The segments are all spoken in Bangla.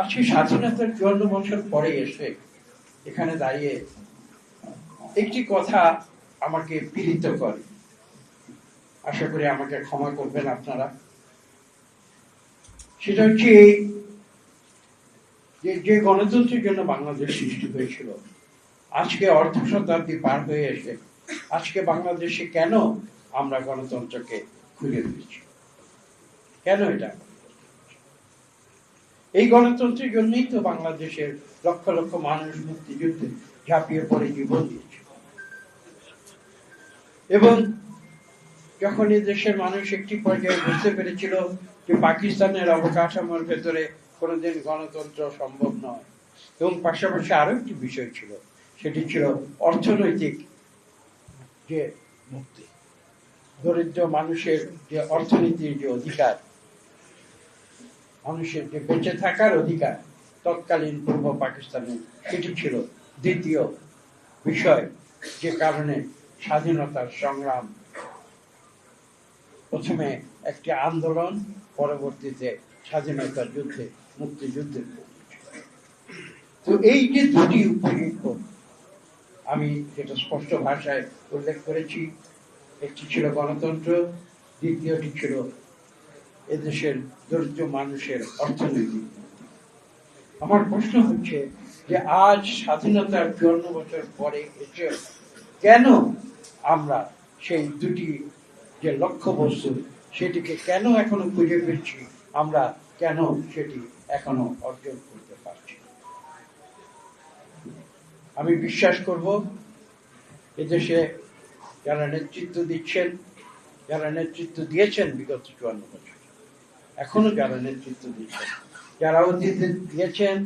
আজকে স্বাধীনতার 54 বছর পরে এসে এখানে দাঁড়িয়ে একটি কথা আমাকে পীড়িত করে, আশা করি আমাকে ক্ষমা করবেন আপনারা। সেটা হচ্ছে যে গণতন্ত্রের জন্য বাংলাদেশ সৃষ্টি হয়েছিল, আজকে অর্ধ শতাব্দী পার হয়ে এসে আজকে বাংলাদেশে কেন আমরা গণতন্ত্রকে খুঁজে পেয়েছি? কেন এটা? এই গণতন্ত্রের জন্যই তো বাংলাদেশের লক্ষ লক্ষ মানুষ মুক্তিযুদ্ধে ঝাঁপিয়ে পড়ে জীবন দিয়েছে। এবং যখন এই দেশের মানুষ একটি পর্যায়ে বুঝতে পেরেছিল যে পাকিস্তানের অবকাঠামোর ভেতরে কোনোদিন গণতন্ত্র সম্ভব নয়, এবং পাশাপাশি আরো একটি বিষয় ছিল, সেটি ছিল অর্থনৈতিক যে মুক্তি, দরিদ্র মানুষের যে অর্থনীতির যে অধিকার, মানুষের যে বেঁচে থাকার অধিকার তৎকালীন পূর্ব পাকিস্তানে, সেটি ছিল দ্বিতীয় বিষয়, যে কারণে স্বাধীনতার সংগ্রাম প্রথমে একটি আন্দোলন, পরবর্তীতে স্বাধীনতার যুদ্ধে, মুক্তিযুদ্ধে। তো এই যে দুটি উপযুক্ত, আমি যেটা স্পষ্ট ভাষায় উল্লেখ করেছি, একটি ছিল গণতন্ত্র, দ্বিতীয়টি ছিল এদেশের দরিদ্র মানুষের অর্থনীতি। আমার প্রশ্ন হচ্ছে যে আজ স্বাধীনতার 54 বছর পরে এসে কেন আমরা সেই দুটি যে লক্ষ্য বস্তু, সেটিকে কেন এখনো খুঁজে পেয়েছি, আমরা কেন সেটি এখনো অর্জন করতে পারছি? আমি বিশ্বাস করব এদেশে যারা নেতৃত্ব দিচ্ছেন, যারা নেতৃত্ব দিয়েছেন বিগত 54 বছর, এখনো যারা নেতৃত্ব দিচ্ছেন, যারা অতীতে দিয়েছেন,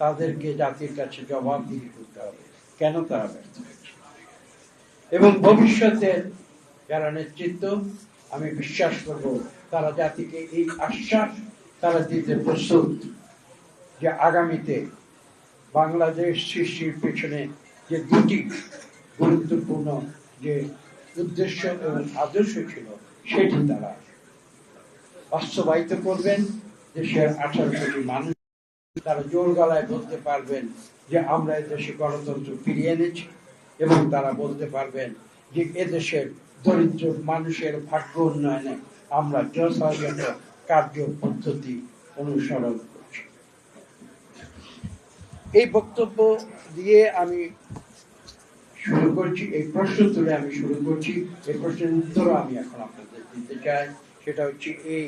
তাদেরকে জাতির কাছে জবাবদিহি করতে হবে কেন তারা ব্যর্থ হয়েছে। এবং ভবিষ্যতে যারা নেতৃত্ব, আমি বিশ্বাস করব তারা জাতিকে এই আশ্বাস তারা দিতে প্রস্তুত যে আগামীতে বাংলাদেশ সৃষ্টির পেছনে যে দুটি গুরুত্বপূর্ণ যে উদ্দেশ্য এবং আদর্শ ছিল, সেটি তারা বাস্তবায়িত করবেন। দেশের 18 কোটি মানুষ তারা জোর গলায় বলতে পারবেন যে আমরা এদেশে গণতন্ত্র ফিরিয়ে এনেছি, এবং তারা বলতে পারবেন যে এদেশের দরিদ্র মানুষের ভাগ্য উন্নয়নে আমরা যথাযথ কার্য পদ্ধতি অনুসরণ করছি। এই বক্তব্য দিয়ে আমি শুরু করছি, এই প্রশ্ন তুলে আমি শুরু করছি। এই প্রশ্নের উত্তরও আমি এখন আপনাদের দিতে চাই। সেটা হচ্ছে এই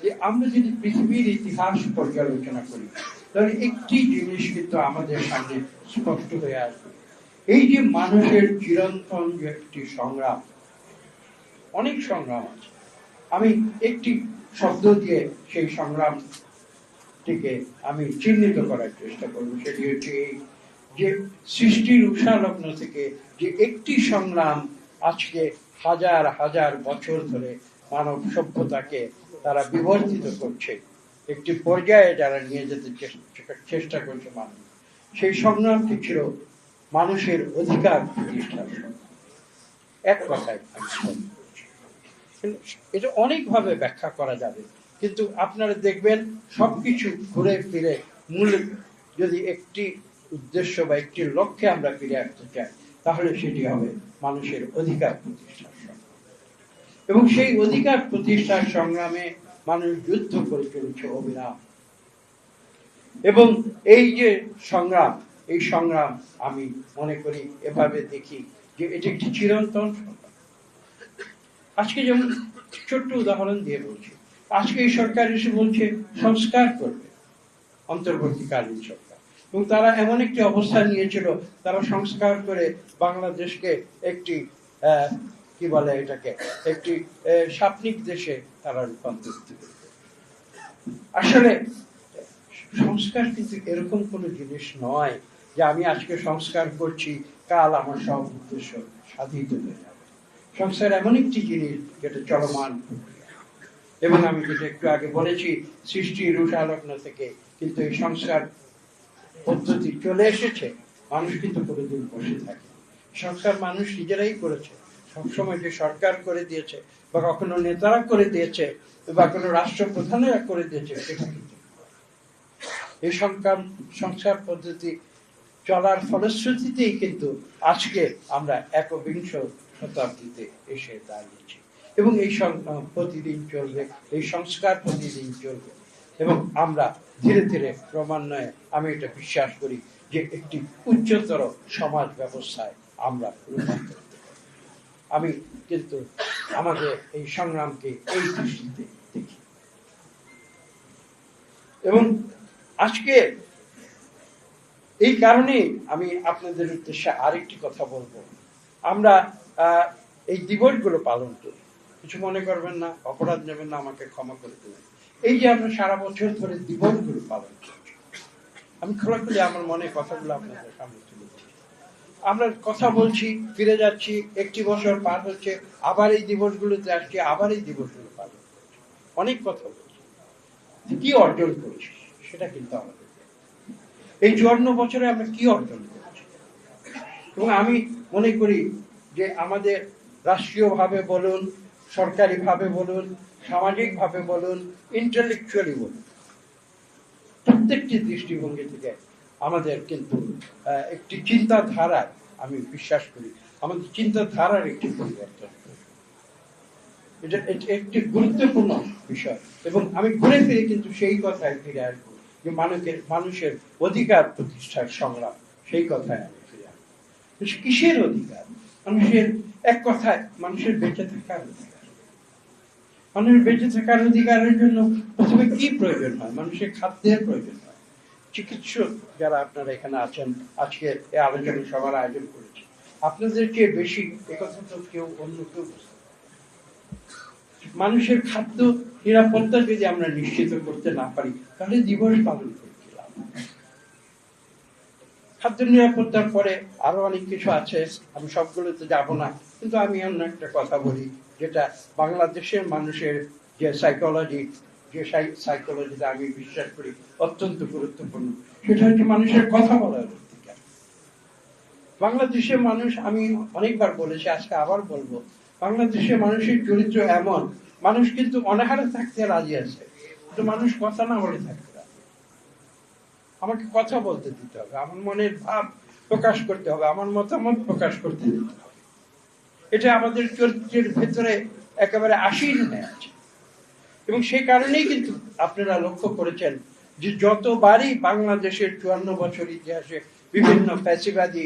যে আমরা যদি পৃথিবীর ইতিহাস পর্যালোচনা করি, তাহলে একটি জিনিস কিন্তু আমাদের সামনে স্পষ্ট হয়ে আসবে। এই যে মানুষের চিরন্তন যে একটি সংগ্রাম, অনেক সংগ্রাম আছে, আমি একটি শব্দ দিয়ে সেই সংগ্রামটিকে আমি চিহ্নিত করার চেষ্টা করব। সেটি হচ্ছে এই যে সৃষ্টির উষালগ্ন থেকে যে একটি সংগ্রাম আজকে হাজার হাজার বছর ধরে মানব সভ্যতাকে তারা বিবর্তিত করছে, একটি পর্যায়ে যারা নিয়ে যেতে চেষ্টা করছে মানুষ, সেই সংগ্রামটি ছিল মানুষের অধিকার প্রতিষ্ঠার সংগ্রাম। এক কথায় এটা অনেকভাবে ব্যাখ্যা করা যাবে, কিন্তু আপনারা দেখবেন সবকিছু ঘুরে ফিরে মূল যদি একটি উদ্দেশ্য বা একটি লক্ষ্যে আমরা ফিরে আসতে চাই, তাহলে সেটি হবে মানুষের অধিকার প্রতিষ্ঠার সংগ্রাম। এবং সেই অধিকার প্রতিষ্ঠার সংগ্রামে মানুষ যুদ্ধ করে চলেছে অবিরাম। এবং এই যে সংগ্রাম, এই সংগ্রাম আমি মনে করি এভাবে দেখি যে এটি একটি চিরন্তন সংগ্রাম। আজকে যেমন ছোট্ট উদাহরণ দিয়ে বলছি, আজকে এই সরকার এসে বলছে সংস্কার করবে, অন্তর্বর্তীকালীন সরকার, এবং তারা এমন একটি অবস্থান নিয়েছিল, তারা সংস্কার করে বাংলাদেশকে একটি কি বলে এটাকে, একটি সাপ্নিক দেশে তারা রূপান্তরিত করবে। আসলে সংস্কার কিন্তু এরকম কোনো জিনিস নয় যে আমি আজকে সংস্কার করছি, কাল আমার সব উদ্দেশ্য সাধিত হয়ে যাবে। সংস্কার এমন একটি জিনিস যেটা চলমান, এবং আমি যেটা একটু আগে বলেছি, সৃষ্টির উষালগ্ন থেকে কিন্তু এই সংস্কার পদ্ধতি চলে এসেছে। মানুষ কিন্তু কোনোদিন বসে থাকে, সংস্কার মানুষ নিজেরাই করেছে। সবসময় যে সরকার করে দিয়েছে, বা কখনো নেতারা করে দিয়েছে, বা কোনো রাষ্ট্রপ্রধানেরা করে দিয়েছে, সেটা কিন্তু এই সংস্কার পদ্ধতি চলার ফলশ্রুতিতেই কিন্তু আজকে আমরা একবিংশ শতাব্দীতে এসে দাঁড়িয়েছি এবং এই প্রতিদিন চলবে, এই সংস্কার প্রতিদিন চলবে এবং আমরা ধীরে ধীরে ক্রমান্বয়ে আমি এটা বিশ্বাস করি যে একটি উচ্চতর সমাজ ব্যবস্থায় আমরা রূপান্তরিত হব। আমি কিন্তু আমাদের এই সংগ্রামকে এই দৃষ্টিতে দেখি এবং আজকে এই কারণে আমি আপনাদের উদ্দেশ্যে আরেকটি কথা বলবো। আমরা এই দিবসগুলো পালন করি, কিছু মনে করবেন না, অপরাধ নেবেন না, আমাকে ক্ষমা করে দেবেন। এই যে আমরা সারা বছর ধরে দিবসগুলো পালন করছি, আমি খোলাখুলি আমার মনে কথাগুলো আপনাদের সামনে তুলে দিচ্ছি। আমরা কথা বলছি, ফিরে যাচ্ছি, একটি বছর পার হচ্ছে, আবার এই দিবসগুলোতে আসছি, আবার এই দিবসগুলো পালন করছি, অনেক কথা বলছি, কি অর্জন করেছি সেটা কিন্তু আমাদের এই 54 বছরে আমরা কি অর্জন করেছি। এবং আমি মনে করি যে আমাদের রাষ্ট্রীয়ভাবে বলুন, সরকারিভাবে বলুন, সামাজিকভাবে বলুন, ইন্টেলেকচুয়ালি বলুন, প্রত্যেকটি দৃষ্টিভঙ্গি থেকে আমাদের কিন্তু একটি চিন্তাধারার, আমি বিশ্বাস করি আমাদের চিন্তাধারার একটি পরিবর্তন, এটা একটি গুরুত্বপূর্ণ বিষয়। এবং আমি ঘুরে ফিরে কিন্তু সেই কথায় ফিরে আসবো যে মানুষের অধিকার প্রতিষ্ঠার সংগ্রাম, সেই কথায় আমি ফিরে আসবো। কিসের অধিকার? মানুষের এক কথায় মানুষের বেঁচে থাকার অধিকার। মানুষের বেঁচে থাকার অধিকারের জন্য প্রথমে কি প্রয়োজন হয়? মানুষের খাদ্যের প্রয়োজন হয়। চিকিৎসক যারা আপনারা এখানে আছেন, আজকে এই আলোচনা সভার আয়োজন করেছে, আপনাদের চেয়ে বেশি একথা তো কেউ অন্য কেউ বুঝতে। মানুষের খাদ্য নিরাপত্তা যদি আমরা নিশ্চিত করতে না পারি, তাহলে দিবস পালন করছিলাম। খাদ্য নিরাপত্তার পরে আরো অনেক কিছু আছে, আমি সবগুলোতে যাব না, কিন্তু আমি অন্য একটা কথা বলি, যেটা বাংলাদেশের মানুষের যে সাইকোলজিতে আমি বিশ্বাস করি অত্যন্ত গুরুত্বপূর্ণ, সেটা হচ্ছে মানুষের কথা বলার অধিকার। বাংলাদেশের মানুষ, আমি অনেকবার বলেছি, আজকে আবার বলবো, বাংলাদেশের মানুষের চরিত্র এমন, মানুষ কিন্তু অনাহারে থাকতে রাজি আছে, কিন্তু মানুষ কথা না বলে থাকতে রাজি। আমাকে কথা বলতে দিতে হবে, আমার মনের ভাব প্রকাশ করতে হবে, আমার মতামত প্রকাশ করতে দিতে হবে। এটা আমাদের চরিত্রের ভেতরে একেবারে আশীর্ণে আছে। এবং সেই কারণেই কিন্তু আপনারা লক্ষ্য করেছেন যে যতবারই বাংলাদেশের 54 বছর ইতিহাসে বিভিন্ন ফ্যাসিবাদী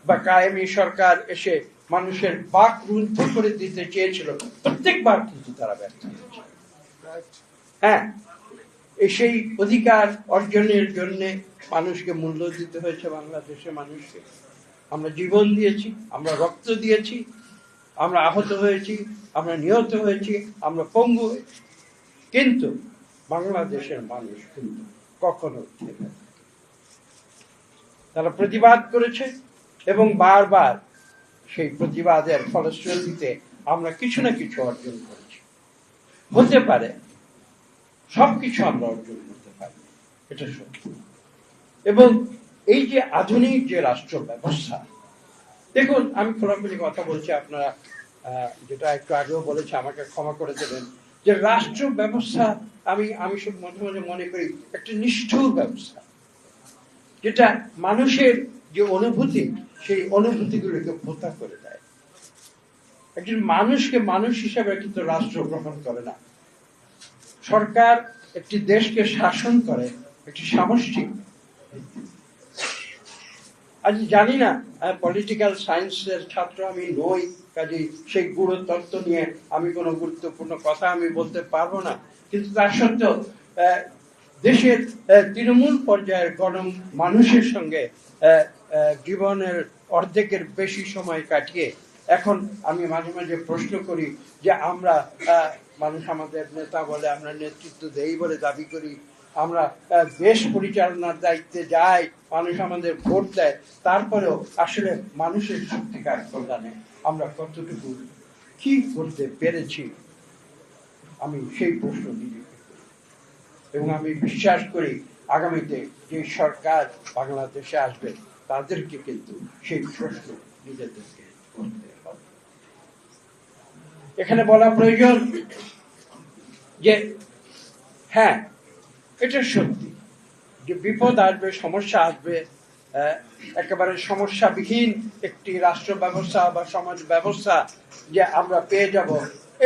বা কায়েমি সরকার এসে মানুষের বাক রুদ্ধ করে দিতে চেয়েছিল, প্রত্যেকবার কিন্তু তারা ব্যর্থ হয়েছে। হ্যাঁ, সেই অধিকার অর্জনের জন্য মানুষকে মূল্য দিতে হয়েছে। বাংলাদেশের মানুষকে আমরা জীবন দিয়েছি, আমরা রক্ত দিয়েছি, আমরা আহত হয়েছি, আমরা নিহত হয়েছি, আমরা পঙ্গু হয়েছি, কিন্তু বাংলাদেশের মানুষ কিন্তু কখনো থেমে নেই। তারা প্রতিবাদ করেছে এবং বারবার সেই প্রতিবাদের ফলশ্রুতিতে আমরা কিছু না কিছু অর্জন করেছি। হতে পারে সবকিছু আমরা অর্জন করতে পারি, এটা সত্যি। এবং এই যে আধুনিক যে রাষ্ট্র ব্যবস্থা, দেখুন আমি খোলাখুলি কথা বলছি, আপনারা যেটা একটু আগেও বলেছে, আমাকে ক্ষমা করে দেবেন, যে রাষ্ট্র ব্যবস্থা আমি সব মাঝে মাঝে মনে করি একটা নিষ্ঠুর ব্যবস্থা, যেটা মানুষের যে অনুভূতি, সেই অনুভূতিগুলোকে ভোতা করে দেয়। একজন মানুষকে মানুষ হিসাবে কিন্তু রাষ্ট্র গ্রহণ করে না। সরকার একটি দেশকে শাসন করে একটি সামষ্টিক। আজ জানি না, পলিটিক্যাল সায়েন্সের ছাত্র আমি নই, কাজেই সেই গুরু তত্ত্ব নিয়ে আমি কোনো গুরুত্বপূর্ণ কথা আমি বলতে পারবো না, কিন্তু তার সত্ত্বেও দেশের তৃণমূল পর্যায়ের মানুষের সঙ্গে জীবনের অর্ধেকের বেশি সময় কাটিয়ে এখন আমি মাঝে মাঝে প্রশ্ন করি যে আমরা মানুষ আমাদের নেতা বলে, আমরা নেতৃত্ব দেই বলে দাবি করি, আমরা দেশ পরিচালনার দায়িত্বে যাই, মানুষ আমাদের ভোট দেয়, তারপরেও আসলে মানুষের সত্যিকার কল্যাণে আমরা কতটুকু কি করতে পেরেছি, আমি সেই প্রশ্ন নিজেকে করি। এবং আমি বিশ্বাস করি আগামীতে যে সরকার বাংলাদেশে আসবে, তাদেরকে কিন্তু সেই প্রশ্ন নিজেদেরকে করতে হবে। এখানে বলা প্রয়োজন যে হ্যাঁ, এটা সত্যি যে বিপদ আসবে, সমস্যা আসবে, একেবারে সমস্যাবিহীন একটি রাষ্ট্র ব্যবস্থা বা সমাজ ব্যবস্থা যে আমরা পেয়ে যাব,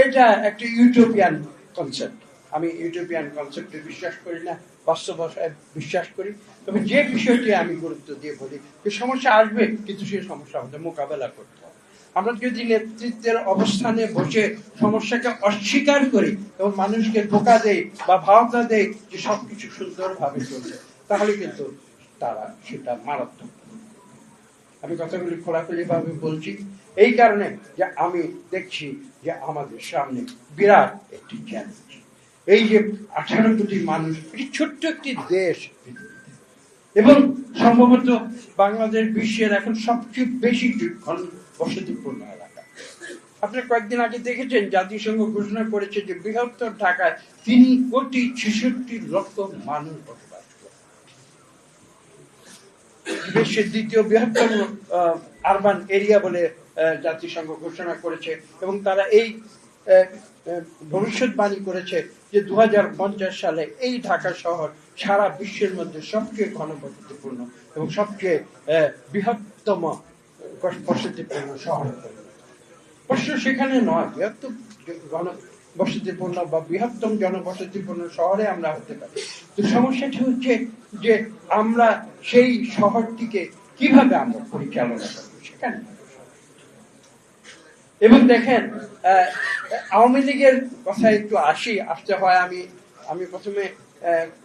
এটা একটা ইউটোপিয়ান কনসেপ্ট। আমি ইউটোপিয়ান কনসেপ্টে বিশ্বাস করি না, বাস্তবতায় বিশ্বাস করি। তবে যে বিষয়টি আমি গুরুত্ব দিয়ে বলি যে সমস্যা আসবে, কিন্তু সেই সমস্যা আমাদের মোকাবেলা করতে হবে। আমরা যদি নেতৃত্বের অবস্থানে বসে সমস্যাকে অস্বীকার করি এবং মানুষকে ধোঁকা দেই বা ভাবনা দেই যে সবকিছু সুন্দরভাবে চলছে, তাহলে কিন্তু তারা সেটা মারাত্মক। আমি কথাগুলি খোলাখুলি ভাবে বলছি এই কারণে যে আমি দেখছি যে আমাদের সামনে বিরাট একটি চ্যালেঞ্জ। এই যে 18 কোটি মানুষ, একটি ছোট্ট একটি দেশ, এবং সম্ভবত বাংলাদেশ বিশ্বের এখন সবচেয়ে বেশি বসতিপূর্ণ এলাকা। আপনি কয়েকদিন আগে দেখেছেন জাতিসংঘ ঘোষণা করেছে যে বৃহত্তর ঢাকায় 3,66,00,000 মানুষ বসবাস করে। বিশ্বের দ্বিতীয় বৃহত্তম আরবান এরিয়া বলে জাতিসংঘ ঘোষণা করেছে, এবং তারা এই ভবিষ্যৎবাণী করেছে যে 2050 সালে এই ঢাকা শহর সারা বিশ্বের মধ্যে সবচেয়ে ঘনবসতিপূর্ণ এবং সবচেয়ে বৃহত্তম বসতিপূর্ণ শহর। প্রশ্ন সেখানে নয় বৃহত্তম ঘনবসতিপূর্ণ বা বৃহত্তম জনবসতিপূর্ণ শহরে আমরা হতে পারি, তো সমস্যাটি হচ্ছে যে আমরা সেই শহরটিকে কিভাবে আমরা পরিচালনা করবো সেখানে। এবং দেখেন, আওয়ামী লীগের কথা একটু আসতে হয়। আমি প্রথমে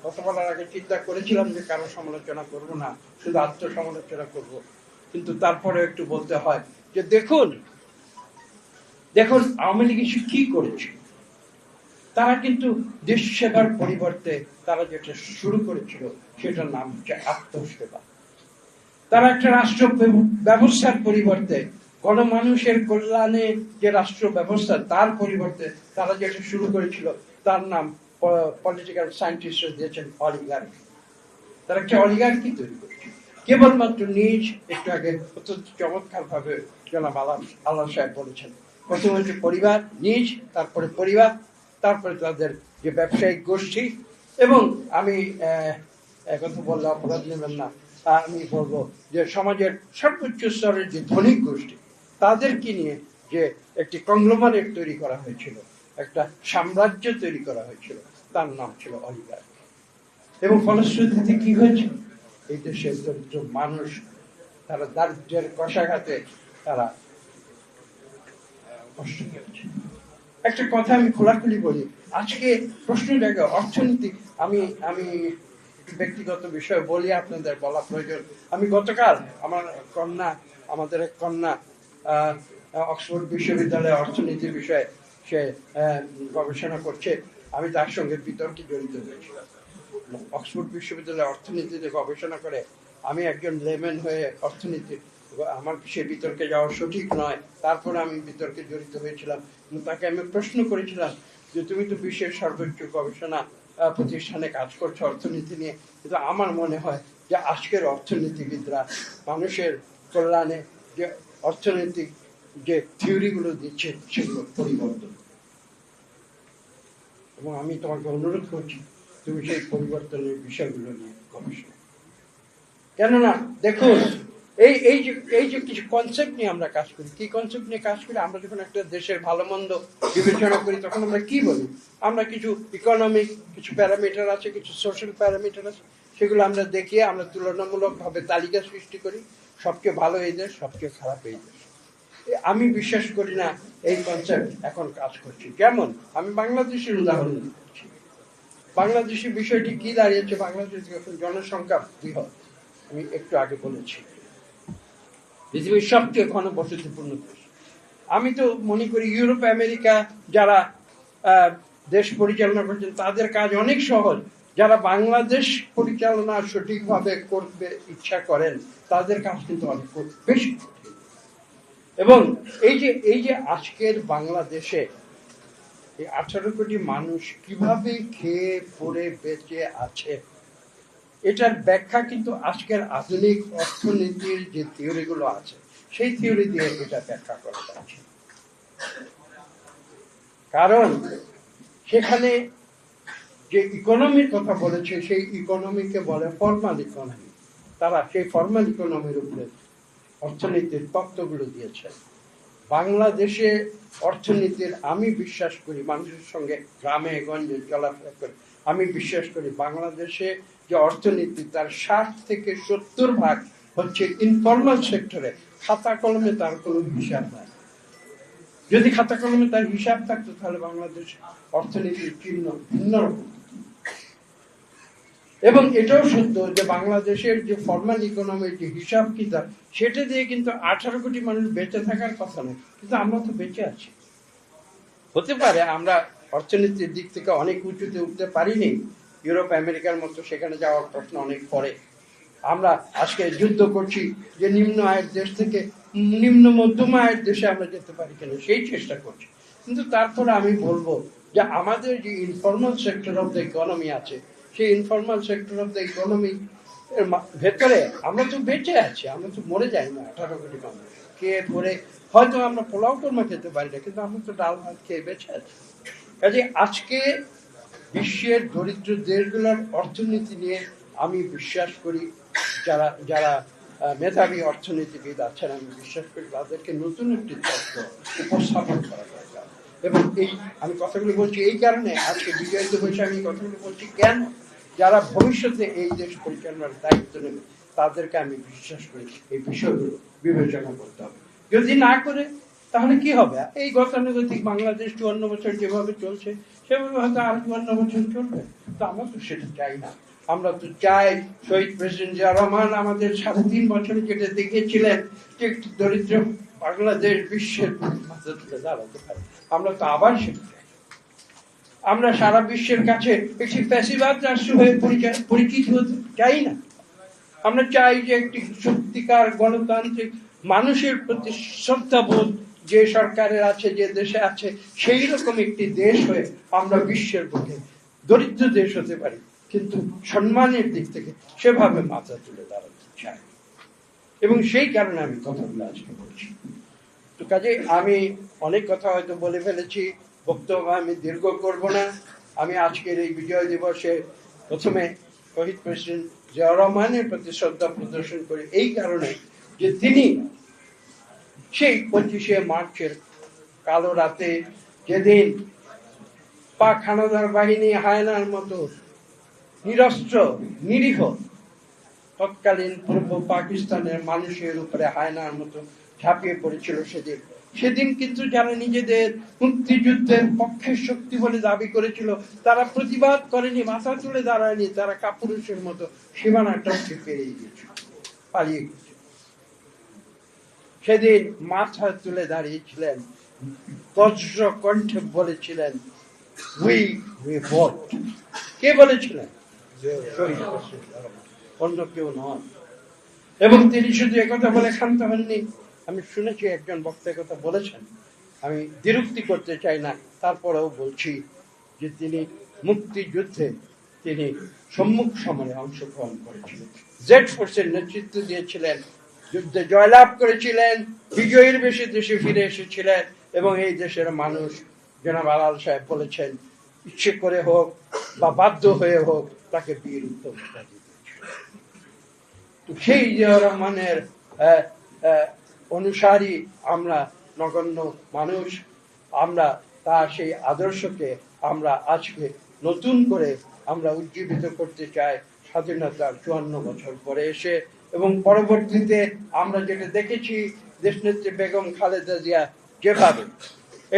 কথা বলার আগে চিন্তা করেছিলাম যে কারো সমালোচনা করব না, শুধু আত্মসমালোচনা করব, কিন্তু তারপরে একটু বলতে হয় যে দেখুন আওয়ামী লীগ কি করেছে। তারা কিন্তু দেশ সেবার পরিবর্তে তারা যেটা শুরু করেছিল সেটার নাম হচ্ছে আত্মসেবা। তারা একটা রাষ্ট্র ব্যবস্থার পরিবর্তে গণমানুষের কল্যাণে যে রাষ্ট্র ব্যবস্থা, তার পরিবর্তে তারা যেটা শুরু করেছিল তার নাম পলিটিক্যাল সায়েন্টিস্টরা দিয়েছেন অলিগার্কি। তারা একটা অলিগার্কি তৈরি করেছে কেবলমাত্র নিজ, একটু আগে অত্যন্ত চমৎকার ভাবে জনাব আল্লাহ সাহেব বলেছেন, প্রথম হচ্ছে পরিবার, নিজ, তারপরে পরিবার, তারপরে তাদের যে ব্যবসায়িক গোষ্ঠী, এবং আমি কথা বললে অপরাধ নেবেন না, আমি বলবো যে সমাজের সর্বোচ্চ স্তরের যে ধনিক গোষ্ঠী তাদেরকে নিয়ে যে একটি কংগ্লোমারেট তৈরি করা হয়েছিল, একটা সাম্রাজ্য তৈরি করা হয়েছিল, তার নাম ছিল অলিগার্কি। এবং ফলশ্রুতিতে কি হয়েছে, এই দেশের দরিদ্র মানুষ তারা দারিদ্র্যের কষাঘাতে তারা কষ্ট পেয়েছে। একটা কথা আমি খোলাখুলি বলি, আজকে প্রশ্ন জায়গা অর্থনীতি। আমি ব্যক্তিগত বিষয় বলি, আপনাদের বলা প্রয়োজন। আমি গতকাল আমাদের এক কন্যা অক্সফোর্ড বিশ্ববিদ্যালয়ে অর্থনীতি বিষয়ে সে গবেষণা করছে। আমি তার সঙ্গে বিতর্কে জড়িত হয়েছিলাম। অক্সফোর্ড বিশ্ববিদ্যালয়ে অর্থনীতিতে গবেষণা করে আমি একজন লেম্যান হয়ে অর্থনীতি, আমার সে বিতর্কে যাওয়া সঠিক নয়, তারপরে আমি বিতর্কে জড়িত হয়েছিলাম। তাকে আমি প্রশ্ন করেছিলাম যে তুমি তো বিশ্বের সর্বোচ্চ গবেষণা প্রতিষ্ঠানে কাজ করছো অর্থনীতি নিয়ে, কিন্তু আমার মনে হয় যে আজকের অর্থনীতিবিদরা মানুষের কল্যাণে যে অর্থনৈতিক যে থিওরিগুলো দিচ্ছে সেগুলো পরিবর্তন, এবং আমি তোমাকে অনুরোধ করছি তুমি সেই পরিবর্তনের বিষয়গুলো নিয়ে গবেষণা। কেননা দেখুন, এই যে কিছু কনসেপ্ট নিয়ে আমরা কাজ করি, কি কনসেপ্ট নিয়ে কাজ করি, আমরা যখন একটা দেশের ভালো মন্দ বিবেচনা করি তখন আমরা কি বলি, আমরা কিছু ইকোনমিক কিছু প্যারামিটার আছে, কিছু সোশ্যাল প্যারামিটার আছে, সেগুলো আমরা দেখিয়ে আমরা তুলনামূলকভাবে তালিকা সৃষ্টি করি, সবচেয়ে ভালো এই দেশ, সবচেয়ে খারাপ এই দেশ। আমি বিশ্বাস করি না এই কনসেপ্ট এখন কাজ করছে। যেমন আমি বাংলাদেশের উদাহরণ দিচ্ছি, বাংলাদেশের বিষয়টি কি দাঁড়িয়েছে, বাংলাদেশ এখন জনসংখ্যা বৃহৎ, আমি একটু আগে বলেছি পৃথিবীর সবচেয়ে ঘনবসতিপূর্ণ দেশ। আমি তো মনে করি ইউরোপ আমেরিকা যারা দেশ পরিচালনা করছেন তাদের কাজ অনেক সহজ, যারা বাংলাদেশ পরিচালনা সঠিকভাবে করতে ইচ্ছা করেন তাদের কাজ কিন্তু অনেক বেশি। এবং এই যে আজকের বাংলাদেশে এই 18 কোটি মানুষ কিভাবে খেয়ে পড়ে বেঁচে আছে, এটার ব্যাখ্যা কিন্তু আজকের আধুনিক অর্থনীতির যে থিওরিগুলো আছে সেই থিওরি দিয়ে এটা ব্যাখ্যা করা যাচ্ছে। কারণ সেখানে যে ইকোনমির কথা বলেছে সেই ইকোনমিকে বলে ফর্মাল ইকোনমি। তারা সেই ফর্মাল ইকোনমির উপরে অর্থনীতির তত্ত্বগুলো দিয়েছে। বাংলাদেশে অর্থনীতির আমি বিশ্বাস করি, মানুষের সঙ্গে গ্রামে গঞ্জে চলাফেরা করি, আমি বিশ্বাস করি বাংলাদেশে যে অর্থনীতি তার 60 থেকে 70% হচ্ছে ইনফর্মাল সেক্টরে। খাতা কলমে তার কোনো হিসাব নাই। যদি খাতা কলমে তার হিসাব থাকতো তাহলে বাংলাদেশ অর্থনীতির চিহ্ন ভিন্ন রকম। এবং এটাও সত্য যে বাংলাদেশের যে ফর্মাল ইকোনমির যে হিসাব কিতাব সেটা দিয়ে কিন্তু 18 কোটি মানুষ বেঁচে থাকার কথা নয়, কিন্তু আমরা তো বেঁচে আছি। হতে পারে আমরা অর্থনীতির দিক থেকে অনেক উঁচুতে উঠতে পারিনি, ইউরোপ আমেরিকার মতো, সেখানে যাওয়ার প্রশ্ন অনেক পরে। আমরা আজকে যুদ্ধ করছি যে নিম্ন আয়ের দেশ থেকে নিম্ন মধ্যম আয়ের দেশে আমরা যেতে পারি কিনা, সেই চেষ্টা করছি। কিন্তু তারপরে আমি বলবো যে আমাদের যে informal sector of the economy আছে, সেই informal sector of the economy এর ভেতরে আমরা তো বেঁচে আছি, আমরা তো মরে যাই না। 18 কোটি মানুষ খেয়ে পরে হয়তো আমরা পোলাও কর্মা খেতে পারি না, কিন্তু আমরা তো ডাল ভাত খেয়ে বেঁচে আছি। কাজে আজকে বিশ্বের দরিদ্র দেশগুলোর অর্থনীতি নিয়ে আমি বিশ্বাস করি, যারা যারা মেধাবী অর্থনীতিবিদ আছেন, আমি বিশ্বাস করি তাদেরকে নতুন একটি তত্ত্ব উপস্থাপন করা দরকার। এবং এই আমি কথাগুলো বলছি এই কারণে, আজকে বিজয় দিবসে আমি কথাগুলো বলছি কেন, যারা ভবিষ্যতে এই দেশ পরিচালনার দায়িত্ব নেবে তাদেরকে আমি বিশ্বাস করি এই বিষয়গুলো বিবেচনা করতে হবে। যদি না করে তাহলে কি হবে? এই গতানুগতিক বাংলাদেশ 54 বছর যেভাবে চলছে সেভাবে হয়তো আর 54 বছর চলবে। তো আমরা তো সেটা চাই না। আমরা তো চাই শহীদ প্রেসিডেন্ট জিয়া রহমান আমাদের 3.5 বছরে যেটা দেখিয়েছিলেন যে একটি দরিদ্র বাংলাদেশ বিশ্বের মাথা তুলে দাঁড়াতে পারে, আমরা তো আবার সেটা চাই। আমরা সারা বিশ্বের কাছে একটি ফ্যাসিবাদ রাষ্ট্র হয়ে পরিচিত হতে চাই না। আমরা চাই যে একটি সত্যিকার গণতান্ত্রিক মানুষের প্রতি শ্রদ্ধাবোধ যে সরকারের আছে, যে দেশে আছে, সেই রকম একটি দেশ হয়ে আমরা বিশ্বের বুকে দরিদ্র দেশ হতে পারি, কিন্তু সম্মানের দিক থেকে সেভাবে মাথা তুলে দাঁড়াতে চাই। এবং সেই কারণে আমি কথাগুলো আজকে বলছি। তো কাজে আমি অনেক কথা হয়তো বলে ফেলেছি, বক্তব্য আমি দীর্ঘ করব না। আমি আজকের এই বিজয় দিবসে প্রথমে শহীদ প্রেসিডেন্ট জিয়া রহমানের প্রতি শ্রদ্ধা প্রদর্শন করি এই কারণে যে তিনি সেই 25শে মার্চের কালো রাতে, যেদিন পাক হানাদার বাহিনী হায়নার মতো নিরস্ত্র নিরীহ তৎকালীন পূর্ব পাকিস্তানের মানুষের উপরে হায়নার মতো ঝাঁপিয়ে পড়েছিল, সেদিন কিন্তু যারা নিজেদের মুক্তিযুদ্ধের পক্ষের শক্তি বলে দাবি করেছিল তারা প্রতিবাদ করেনি, মাথা তুলে দাঁড়ায়নি, তারা কাপুরুষের মতো সীমানাটাকে পেরিয়ে গিয়েছিল, পালিয়ে গিয়েছিল। সেদিন মাথা তুলে দাঁড়িয়েছিলেন, বজ্র কণ্ঠে বলেছিলেন উই ভোট। কে বলেছিলেন? অন্য কেউ নয়। এবং তিনি শুধু একথা বলে ক্ষান্ত হননি। আমি শুনেছি একজন বক্তা কথা বলেছেন, আমি দ্বিরুক্তি করতে চাই না, তারপরেও বলছি যে তিনি মুক্তিযুদ্ধে তিনি সম্মুখ সমরে অংশগ্রহণ করেছিলেন, জেড ফোর্সের নেতৃত্ব দিয়েছিলেন, যুদ্ধে জয়লাভ করেছিলেন, বিজয়ীর বেশে দেশে ফিরে এসেছিলেন। এবং এই দেশের মানুষ, জনাব আলাল সাহেব বলেছেন, ইচ্ছে করে হোক বা বাধ্য হয়ে হোক তাকে বীর উত্তম উপাধি দিয়েছিল। তো সেই জিয়া রহমানের অনুসারী আমরা নগণ্য মানুষ, আমরা তার সেই আদর্শকে আমরা আজকে নতুন করে আমরা উজ্জীবিত করতে চাই স্বাধীনতার 54 বছর পরে এসে। এবং পরবর্তীতে আমরা যেটা দেখেছি, দেশনেত্রী বেগম খালেদা জিয়া যেভাবে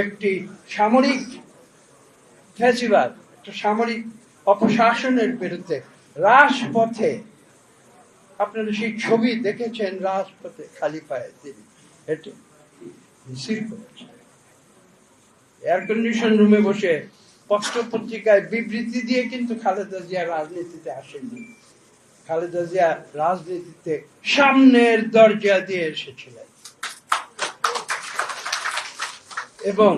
একটি সামরিক ফ্যাসিবাদ, একটা সামরিক অপশাসনের বিরুদ্ধে রাজপথে, আপনারা সেই ছবি দেখেছেন, রাজপথে খালি পায়ে তিনি হেঁটে মিছিল করেছেন, এয়ার কন্ডিশন রুমে বসে পত্র পত্রিকায় বিবৃতি দিয়ে কিন্তু খালেদা জিয়া রাজনীতিতে আসেননি। খালেদা জিয়া রাজনীতিতে সামনের দরজা দিয়ে এসেছিলেন এবং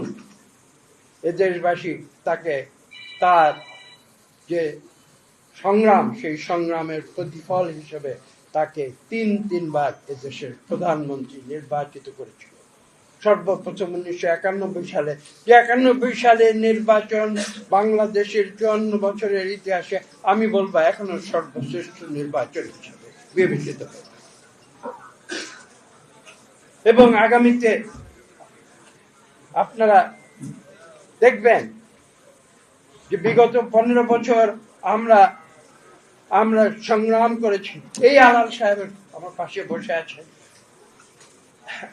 এ দেশবাসী তাকে তার যে সংগ্রাম, সেই সংগ্রামের প্রতিফল হিসেবে তাকে তিনবার এদেশের প্রধানমন্ত্রী নির্বাচিত করেছিল। সর্বপ্রথম 1991 সালে, যে 91 সালের নির্বাচন বাংলাদেশের 54 বছরের ইতিহাসে আমি বলবো এখনো সর্বশ্রেষ্ঠ নির্বাচন হিসেবে বিবেচিত হবে। এবং আগামীতে আপনারা দেখবেন যে বিগত 15 বছর আমরা সংগ্রাম করেছি। এই আলাল সাহেব আমার পাশে বসে আছেন,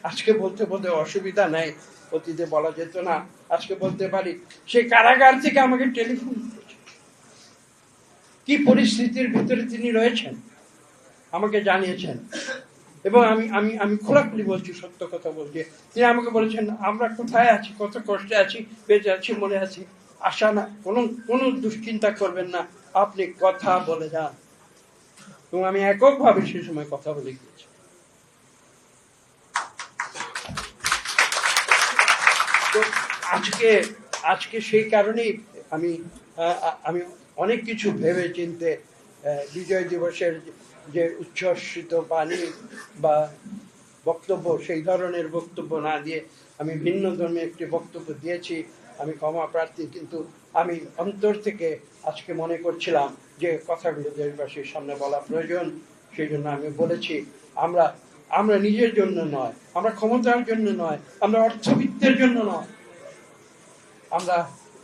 আজকে বলতে বলতে অসুবিধা নাই, অতীতে বলা যেত না, আজকে বলতে পারি সে কারাগার থেকে আমাকে টেলিফোন করেছে। কি পরিস্থিতির ভিতরে তিনি রয়েছেন আমাকে জানিয়েছেন, এবং আমি আমি আমি খোলাখুলি বলছি, সত্য কথা বলছি। তিনি আমাকে বলেছেন আমরা কোথায় আছি, কত কষ্টে আছি, বেঁচে আছি, মরে আছি, আশা না, কোনো দুশ্চিন্তা করবেন না, আপনি কথা বলে যান। এবং আমি এককভাবে সেই সময় কথা বলে গিয়েছি। তো আজকে সেই কারণেই আমি অনেক কিছু ভেবে চিনতে বিজয় দিবসের যে উচ্ছ্বসিত বাণী বা বক্তব্য, সেই ধরনের বক্তব্য না দিয়ে আমি ভিন্ন ধর্মে একটি বক্তব্য দিয়েছি। আমি ক্ষমা প্রার্থী, কিন্তু আমি অন্তর থেকে আজকে মনে করছিলাম যে কথাগুলো দেশবাসীর সামনে বলা প্রয়োজন, সেই জন্য আমি বলেছি। আমরা নিজের জন্য নয়, আমরা ক্ষমতার জন্য নয়, আমরা অর্থবিত্তের জন্য নয়, আমরা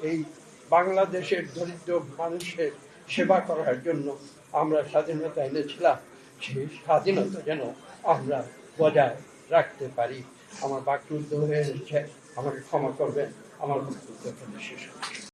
এই বাংলাদেশের দরিদ্র মানুষের সেবা করার জন্য আমরা স্বাধীনতা এনেছিলাম। সেই স্বাধীনতা যেন আমরা বজায় রাখতে পারি। আমার বাকরুদ্ধ হয়ে এসেছে, আমাকে ক্ষমা করবেন, আমার বক্তব্য শেষ হচ্ছে।